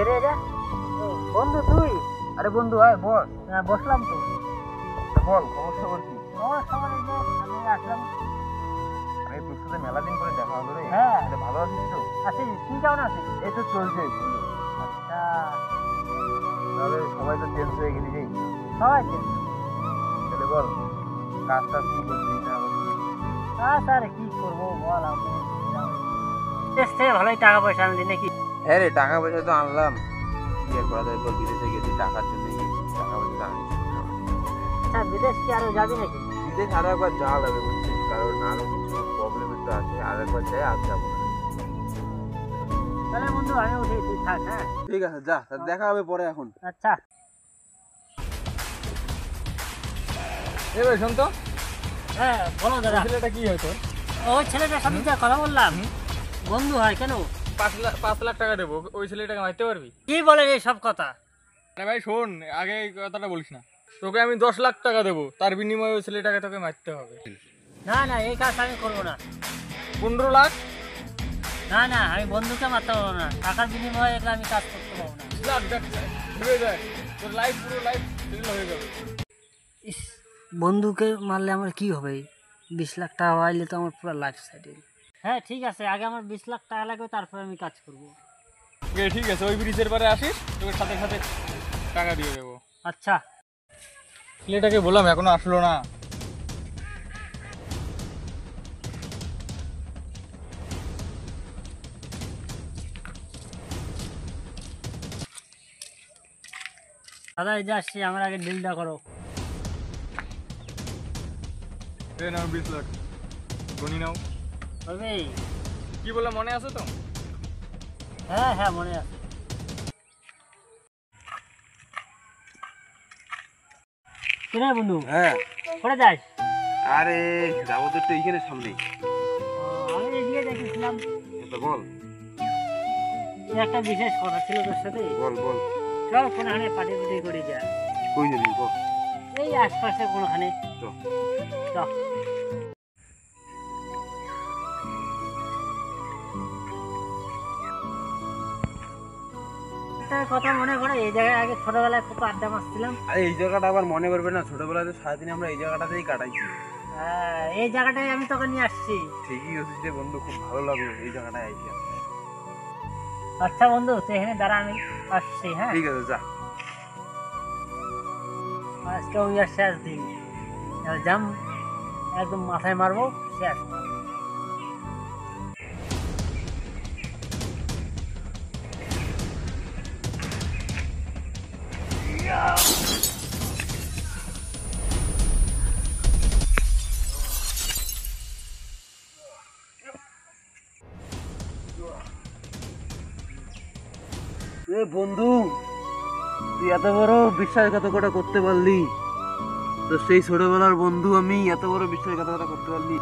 রে রে বন্ধু তুই? আরে বন্ধু আয় বস। হ্যাঁ বসলাম তো। বল খবর খবর কি? আমার সবার এই যে আমি আসলাম। আরে তোর সাথে মেলা দিন পরে দেখা হলো রে। হ্যাঁ। আরে ভালো আছিস তো? আছি, তুই কেমন আছিস? এই তো চলছে বন্ধু। আচ্ছা, তাহলে সবাই তো চেঞ্জ হয়ে গেলি রে। সবাই চেন। তাহলে বল কাজ টাজ কি করছিস না করছিস? আচ্ছা, আরে কি করবো বল, আমি দেশ থেকে ভালোই টাকা পয়সা আনলি নাকি? হ্যাঁ রে, টাকা পয়সা তো আনলাম। কি আর করা যায় বল, বিদেশে গেছি টাকার জন্য গেছি, টাকা পয়সা তো আনছি। আচ্ছা, বিদেশ কি আরো যাবি নাকি? বিদেশ আরো একবার যাওয়া লাগবে বুঝছিস, কারণ আরো কিছু প্রবলেম একটু আছে, আর একবার যাই আর যাবো না। তাহলে বন্ধু আমি উঠি, তুই থাক। হ্যাঁ ঠিক আছে যা, দেখা হবে পরে এখন। আচ্ছা। এ ভাই শোন তো, হ্যাঁ বলো দাদা। ছেলেটা কি হয়তো ওই ছেলেটার সাথে যা কথা বললাম, বন্ধু হয় কেন? 5 লাখ টাকা দেবো, ওই ছেলেটাকে মারতে পারবি? কি বলে এই সব কথা? আরে ভাই শোন, আগে এই কথাটা বলিস না। তোকে আমি 10 লাখ টাকা দেবো, তার বিনিময়ে ওই ছেলেটাকে তোকে মারতে হবে। না না, এই কাজ আমি করবো না। 15 লাখ? না না, আমি বন্ধুকে মারতে পারবো না, টাকার বিনিময়ে এগুলো আমি কাজ করতে পারবো না। লাখ দেখ ভেবে যায়, তোর লাইফ পুরো লাইফ সেটেল হয়ে যাবে। ইস, বন্ধুকে মারলে আমার কি হবে? 20 লাখ টাকা পাইলে তো আমার পুরো লাইফ সেটেল। হ্যাঁ ঠিক আছে, আগে আমার 20 লাখ টাকা লাগবে, তারপরে আমি কাজ করবো। ঠিক আছে, ওই ব্রিজের পারে আসিস, তোকে সাথে সাথে টাকা দিয়ে দেবো। আচ্ছা। ছেলেটাকে বললাম এখনো আসলো না। দাদা এই যে আসছি, আমার আগে ডিলটা করো। এই নাও 20 লাখ, গুনি নাও। হবে? কি বললাম মনে আছে তো? হ্যাঁ হ্যাঁ মনে আছে। কিরে বন্ধু, হ্যাঁ। কোথায় যাস? আরে যাবো তো একটু এইখানে সামনে। আমি এদিকে দেখেছিলাম, তো বল। একটা বিশেষ কথা ছিল তোর সাথে। বল বল। চল কোনখানে পার্টি পুটি করে যা। কই যাবি বল। এই আশপাশে কোনখানে চল। চল। একটা কথা মনে করে, এই জায়গায় আগে ছোটবেলায় খুব আড্ডা মারছিলাম। আরে এই জায়গাটা আবার মনে করবে না? ছোটবেলায় তো সারাদিন আমরা এই জায়গাটাতেই কাটাইছি। এই জায়গাটায় আমি তোকে নিয়ে আসছি। ঠিকই হচ্ছে যে বন্ধু, খুব ভালো লাগলো এই জায়গাটায় আইসা। আচ্ছা বন্ধু, তুই এখানে দাঁড়া, আমি আসছি। হ্যাঁ ঠিক আছে যা। আজকে ওই আর শেষ দিন, জাম একদম মাথায় মারবো, শেষ মারবো। এ বন্ধু, তুই এত বড় বিশ্বাসঘাতকতা করতে পারলি? তো সেই ছোটবেলার বন্ধু আমি, এত বড় বিশ্বাসঘাতকতা করতে পারলি?